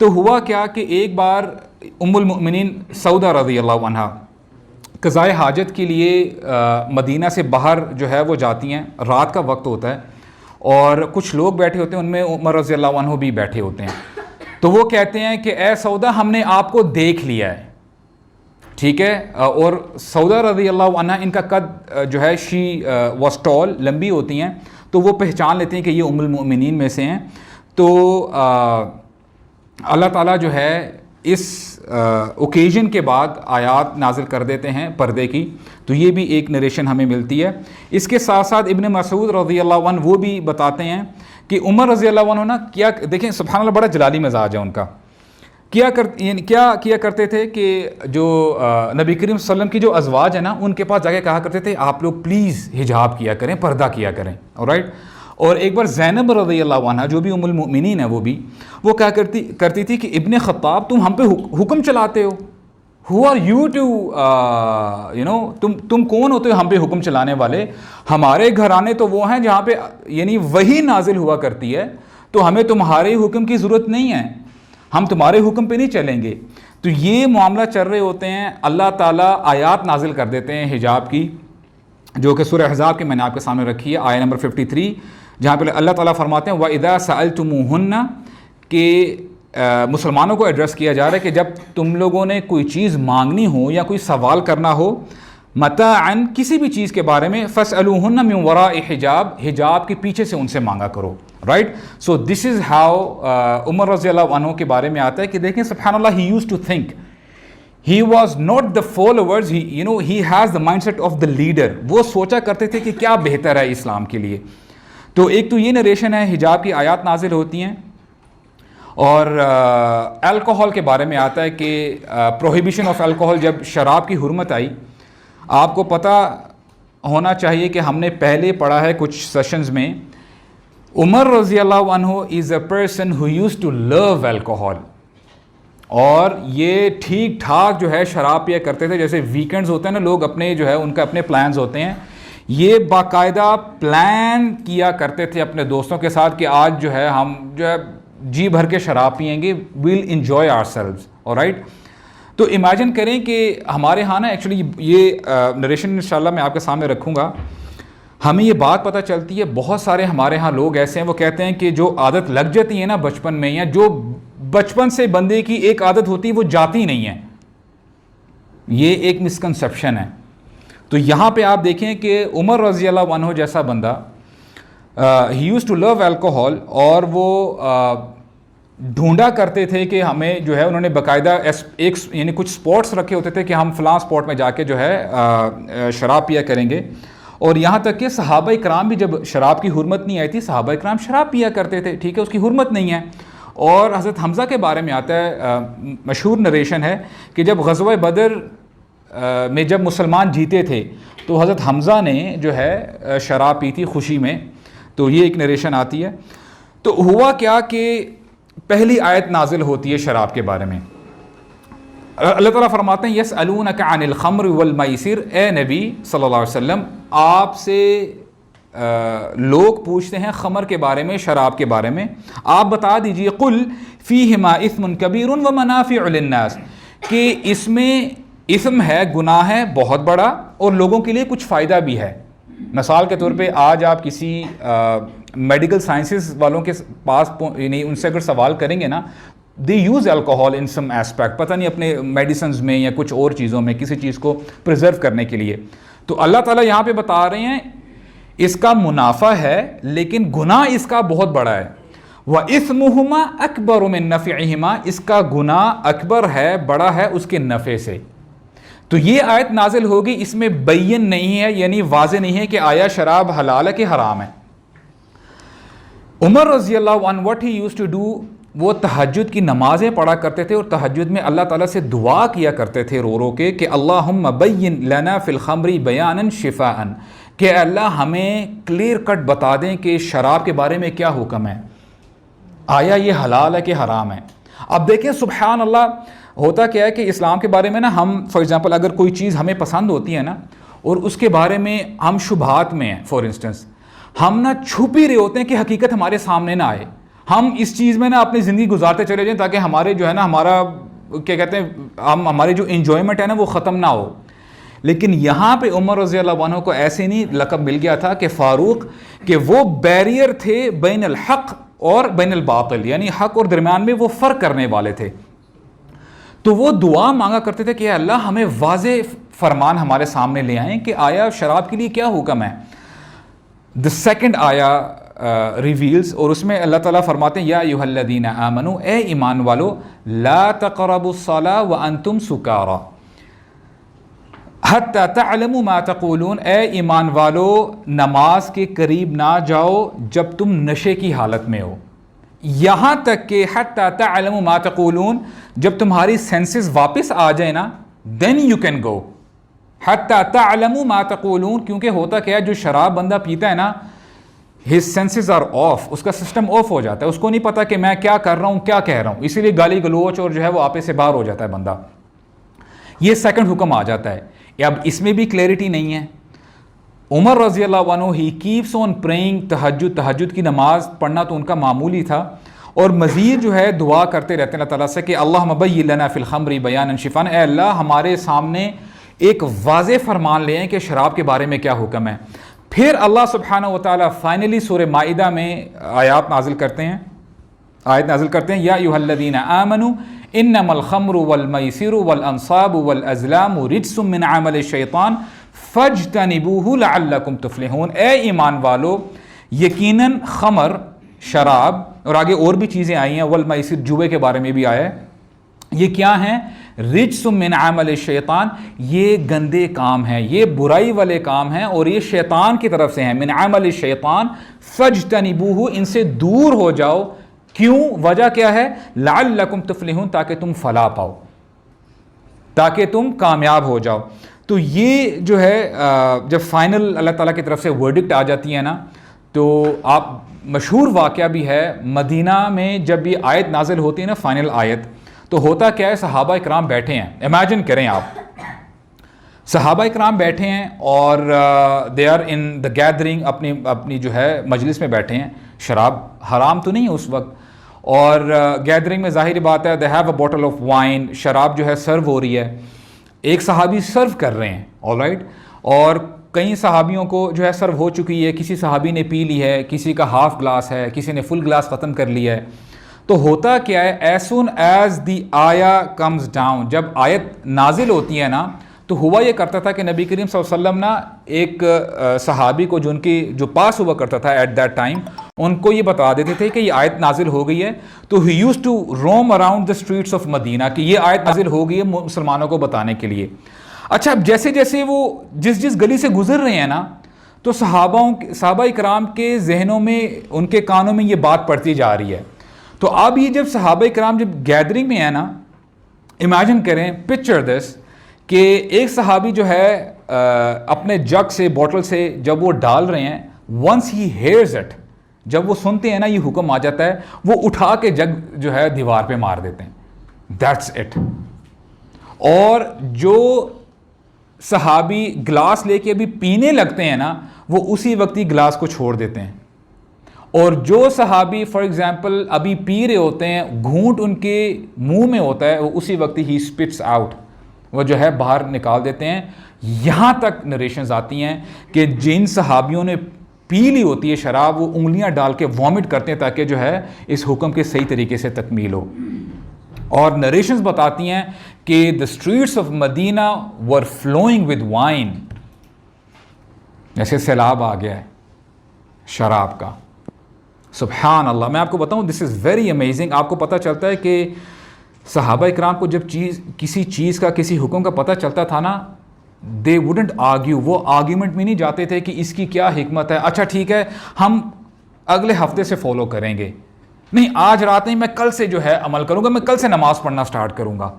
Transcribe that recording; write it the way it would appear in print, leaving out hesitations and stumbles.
تو ہوا کیا کہ ایک بار ام المؤمنین سعودہ رضی اللہ عنہا قضائے حاجت کے لیے مدینہ سے باہر جو ہے وہ جاتی ہیں. رات کا وقت ہوتا ہے اور کچھ لوگ بیٹھے ہوتے ہیں, ان میں عمر رضی اللہ عنہ بھی بیٹھے ہوتے ہیں. تو وہ کہتے ہیں کہ اے سعودہ, ہم نے آپ کو دیکھ لیا ہے, ٹھیک ہے. اور سعودہ رضی اللہ عنہ ان کا قد جو ہے شی واز ٹال, لمبی ہوتی ہیں, تو وہ پہچان لیتے ہیں کہ یہ ام المؤمنین میں سے ہیں. تو اللہ تعالیٰ جو ہے اس اوکیزن کے بعد آیات نازل کر دیتے ہیں پردے کی. تو یہ بھی ایک نریشن ہمیں ملتی ہے. اس کے ساتھ ساتھ ابن مسعود رضی اللہ عنہ وہ بھی بتاتے ہیں کہ عمر رضی اللہ عنہ نا کیا, دیکھیں سبحان اللہ, بڑا جلالی مزاج ہے ان کا. کیا کیا کرتے تھے کہ جو نبی کریم صلی اللہ علیہ وسلم کی جو ازواج ہیں نا, ان کے پاس جا کے کہا کرتے تھے آپ لوگ پلیز حجاب کیا کریں, پردہ کیا کریں, آلرائٹ. اور ایک بار زینب رضی اللہ عنہ جو بھی ام المؤمنین ہے وہ کیا کرتی تھی کہ ابن خطاب تم ہم پہ حکم چلاتے ہو, who are you to تم کون ہوتے ہو ہم پہ حکم چلانے والے؟ ہمارے گھرانے تو وہ ہیں جہاں پہ یعنی وہی نازل ہوا کرتی ہے, تو ہمیں تمہارے حکم کی ضرورت نہیں ہے, ہم تمہارے حکم پہ نہیں چلیں گے. تو یہ معاملہ چل رہے ہوتے ہیں, اللہ تعالیٰ آیات نازل کر دیتے ہیں حجاب کی, جو کہ سورہ احزاب کی میں نے آپ کے سامنے رکھی ہے, آیت نمبر 53, جہاں پہ اللہ تعالیٰ فرماتے ہیں وَإِذَا سَأَلْتُمُوهُنَّ, کہ مسلمانوں کو ایڈریس کیا جا رہا ہے کہ جب تم لوگوں نے کوئی چیز مانگنی ہو یا کوئی سوال کرنا ہو, متاعًا, کسی بھی چیز کے بارے میں, فَاسْأَلُوهُنَّ مِنْ وَرَاءِ حِجَاب, حجاب کے پیچھے سے ان سے مانگا کرو, right. So this is how عمر رضی اللہ عنہ کے بارے میں آتا ہے کہ دیکھیں سبحان اللہ, he used to think, he was not the followers, he has the mindset of the leader. وہ سوچا کرتے تھے کہ کیا بہتر ہے اسلام کے لیے. تو ایک تو یہ نریشن ہے, حجاب کی آیات نازل ہوتی ہیں. اور الکوہل کے بارے میں آتا ہے کہ پروہیبیشن آف الکوہل, جب شراب کی حرمت آئی, آپ کو پتہ ہونا چاہیے کہ ہم نے پہلے پڑھا ہے کچھ سیشنز میں, عمر رضی اللہ عنہ was a person who used to love alcohol, اور یہ ٹھیک ٹھاک جو ہے شراب پیا کرتے تھے. جیسے ویکینڈز ہوتے ہیں نا, لوگ اپنے جو ہے ان کا اپنے پلانز ہوتے ہیں, یہ باقاعدہ پلان کیا کرتے تھے اپنے دوستوں کے ساتھ کہ آج جو ہے ہم جو ہے جی بھر کے شراب پئیں گے, we'll enjoy ourselves, alright. تو امیجن کریں کہ ہمارے ہاں نا, ایکچولی یہ نریشن انشاءاللہ میں آپ کے سامنے رکھوں گا, ہمیں یہ بات پتہ چلتی ہے بہت سارے ہمارے ہاں لوگ ایسے ہیں, وہ کہتے ہیں کہ جو عادت لگ جاتی ہے نا بچپن میں, یا جو بچپن سے بندے کی ایک عادت ہوتی ہے وہ جاتی نہیں ہے, یہ ایک مسکنسیپشن ہے. تو یہاں پہ آپ دیکھیں کہ عمر رضی اللہ عنہ جیسا بندہ, ہی یوز ٹو لو الکوہل, اور وہ ڈھونڈا کرتے تھے کہ ہمیں جو ہے, انہوں نے باقاعدہ ایک یعنی کچھ اسپاٹس رکھے ہوتے تھے کہ ہم فلاں اسپاٹ میں جا کے جو ہے شراب پیا کریں گے. اور یہاں تک کہ صحابہ کرام بھی, جب شراب کی حرمت نہیں آئی تھی, صحابہ کرام شراب پیا کرتے تھے, ٹھیک ہے, اس کی حرمت نہیں ہے. اور حضرت حمزہ کے بارے میں آتا ہے, مشہور نریشن ہے کہ جب غزوہ بدر میں جب مسلمان جیتے تھے تو حضرت حمزہ نے جو ہے شراب پی تھی خوشی میں. تو یہ ایک نریشن آتی ہے. تو ہوا کیا کہ پہلی آیت نازل ہوتی ہے شراب کے بارے میں. اللہ تعالیٰ فرماتے ہیں یسألونک عن الخمر والمیسر, اے نبی صلی اللہ علیہ وسلم, آپ سے لوگ پوچھتے ہیں خمر کے بارے میں, شراب کے بارے میں, آپ بتا دیجئے قل فیہما اثم کبیر ومنافع للناس, کہ اس میں اثم ہے, گناہ ہے بہت بڑا, اور لوگوں کے لیے کچھ فائدہ بھی ہے. مثال کے طور پہ آج آپ کسی میڈیکل سائنسز والوں کے پاس یعنی ان سے اگر سوال کریں گے نا, they use alcohol in some aspect, پتہ نہیں اپنے میڈیسنز میں یا کچھ اور چیزوں میں کسی چیز کو پریزرو کرنے کے لیے. تو اللہ تعالیٰ یہاں پہ بتا رہے ہیں اس کا منافع ہے لیکن گناہ اس کا بہت بڑا ہے. وَإِثْمُهُمَا أَكْبَرُ مِن نَفْعِهِمَا, اس کا گناہ اکبر ہے, بڑا ہے اس کے نفع سے. تو یہ آیت نازل ہوگی, اس میں بین نہیں ہے, یعنی واضح نہیں ہے کہ آیا شراب حلال ہے کہ حرام ہے. عمر رضی اللہ عنہ what he used to do, وہ تہجد کی نمازیں پڑھا کرتے تھے, اور تہجد میں اللہ تعالیٰ سے دعا کیا کرتے تھے رو رو کے کہ اللہم بین لنا فی الخمر بیانا شفاء, کہ اللہ ہمیں کلیئر کٹ بتا دیں کہ شراب کے بارے میں کیا حکم ہے, آیا یہ حلال ہے کہ حرام ہے. اب دیکھیں سبحان اللہ, ہوتا کیا ہے کہ اسلام کے بارے میں نا, ہم فار ایگزامپل اگر کوئی چیز ہمیں پسند ہوتی ہے نا, اور اس کے بارے میں ہم شبہات میں ہیں, فار انسٹنس ہم نا چھپ ہی رہے ہوتے ہیں کہ حقیقت ہمارے سامنے نہ آئے, ہم اس چیز میں نا اپنی زندگی گزارتے چلے جائیں تاکہ ہمارے جو ہے نا ہمارا کیا کہتے ہیں ہماری جو انجوائمنٹ ہے نا وہ ختم نہ ہو. لیکن یہاں پہ عمر رضی اللہ عنہ کو ایسے نہیں لقب مل گیا تھا کہ فاروق، کہ وہ بیریئر تھے بین الحق اور بین الباطل، یعنی حق اور درمیان میں وہ فرق کرنے والے تھے. تو وہ دعا مانگا کرتے تھے کہ اے اللہ ہمیں واضح فرمان ہمارے سامنے لے آئیں کہ آیا شراب کے لیے کیا حکم ہے. دا سیکنڈ آیا ریویلز، اور اس میں اللہ تعالیٰ فرماتے ہیں یا ایھا الذین آمنوا، اے ایمان والو، لا تقربوا الصلاۃ وانتم سکارى حتی تعلموا ما تقولون، اے ایمان والو نماز کے قریب نہ جاؤ جب تم نشے کی حالت میں ہو، یہاں تک کہ حتی تعلموا ما تقولون، جب تمہاری سینسز واپس آ جائے نا then you can go. حتی تعلموا ما تقولون، کیونکہ ہوتا کیا ہے جو شراب بندہ پیتا ہے نا his senses are off، اس کا سسٹم آف ہو جاتا ہے، اس کو نہیں پتا کہ میں کیا کر رہا ہوں کیا کہہ رہا ہوں، اسی لیے گالی گلوچ اور جو ہے وہ آپے سے باہر ہو جاتا ہے بندہ. یہ سیکنڈ حکم آ جاتا ہے. اب اس میں بھی کلیئرٹی نہیں ہے. عمر رضی اللہ عنہ ہی کیپس آن پریئنگ تہجد کی نماز پڑھنا تو ان کا معمولی تھا، اور مزید جو ہے دعا کرتے رہتے ہیں اللہ تعالیٰ سے کہ اللہم بین لنا فی الخمر بیانا شفاء، اے اللہ ہمارے سامنے ایک واضح فرمان لے آئیں کہ شراب کے بارے میں کیا حکم ہے. پھر اللہ سبحانہ و تعالیٰ فائنلی سورہ مائدہ میں آیت نازل کرتے ہیں یا ایھا الذین آمنوا انما الخمر والمیسر والانصاب والازلام رجس من عمل الشیطان فاجتنبوہ لعلکم تفلحون، اے ایمان والو یقیناً خمر شراب، اور آگے اور بھی چیزیں آئی ہیں، والمیسر جوئے کے بارے میں بھی آیا ہے، یہ کیا ہیں؟ رجس من عمل الشیطان، یہ گندے کام ہیں، یہ برائی والے کام ہیں اور یہ شیطان کی طرف سے ہیں. من عمل الشیطان فاجتنبوہ، ان سے دور ہو جاؤ. کیوں؟ وجہ کیا ہے؟ لعلکم تفلحون، تاکہ تم فلاح پاؤ، تاکہ تم کامیاب ہو جاؤ. تو یہ جو ہے جب فائنل اللہ تعالیٰ کی طرف سے ورڈکٹ آ جاتی ہے نا، تو آپ مشہور واقعہ بھی ہے مدینہ میں جب یہ آیت نازل ہوتی ہے نا فائنل آیت، تو ہوتا کیا ہے، صحابہ اکرام بیٹھے ہیں. امیجن کریں آپ صحابہ اکرام بیٹھے ہیں اور they are in the gathering, اپنی جو ہے مجلس میں بیٹھے ہیں. شراب حرام تو نہیں ہے اس وقت، اور گیدرنگ میں ظاہری بات ہے they have a bottle of wine, شراب جو ہے سرو ہو رہی ہے. ایک صحابی سرو کر رہے ہیں آل رائٹ، اور کئی صحابیوں کو جو ہے سرو ہو چکی ہے، کسی صحابی نے پی لی ہے، کسی کا ہاف گلاس ہے، کسی نے فل گلاس ختم کر لیا ہے. تو ہوتا کیا ہے، ایز سون ایز دی آیا کمز ڈاؤن، جب آیت نازل ہوتی ہے نا تو ہوا یہ کرتا تھا کہ نبی کریم صلی اللہ علیہ وسلم نا ایک صحابی کو جو پاس ہوا کرتا تھا ایٹ دیٹ ٹائم، ان کو یہ بتا دیتے تھے کہ یہ آیت نازل ہو گئی ہے. تو he used to roam around the streets of Medina کہ یہ آیت نازل ہو گئی ہے مسلمانوں کو بتانے کے لیے. اچھا اب جیسے جیسے وہ جس گلی سے گزر رہے ہیں نا، تو صحابہ اکرام کے ذہنوں میں، ان کے کانوں میں یہ بات پڑتی جا رہی ہے. تو اب یہ جب صحابہ اکرام جب گیدرنگ میں ہے نا، امیجن کریں، پکچر دس، کہ ایک صحابی جو ہے اپنے جگ سے، بوٹل سے جب وہ ڈال رہے ہیں، ونس ہی ہیئرز اٹ، جب وہ سنتے ہیں نا یہ حکم آ جاتا ہے، وہ اٹھا کے جگ جو ہے دیوار پہ مار دیتے ہیں. That's it. اور جو صحابی گلاس لے کے ابھی پینے لگتے ہیں نا، وہ اسی وقت ہی گلاس کو چھوڑ دیتے ہیں. اور جو صحابی فار ایگزامپل ابھی پی رہے ہوتے ہیں، گھونٹ ان کے منہ میں ہوتا ہے، وہ اسی وقت ہی اسپٹس آؤٹ، وہ جو ہے باہر نکال دیتے ہیں. یہاں تک نریشنز آتی ہیں کہ جن صحابیوں نے پی لی ہوتی ہے شراب، وہ انگلیاں ڈال کے وامٹ کرتے ہیں تاکہ جو ہے اس حکم کے صحیح طریقے سے تکمیل ہو. اور نریشنز بتاتی ہیں کہ the streets of Medina were flowing with wine، جیسے سیلاب آ گیا ہے شراب کا. سبحان اللہ. میں آپ کو بتاؤں دس از ویری امیزنگ. آپ کو پتہ چلتا ہے کہ صحابہ اکرام کو جب کسی چیز کا، کسی حکم کا پتہ چلتا تھا نا، دے ووڈنٹ آرگیو، وہ آرگیومنٹ میں نہیں جاتے تھے کہ اس کی کیا حکمت ہے، اچھا ٹھیک ہے ہم اگلے ہفتے سے فالو کریں گے. نہیں، آج رات نہیں، میں کل سے جو ہے عمل کروں گا، میں کل سے نماز پڑھنا سٹارٹ کروں گا.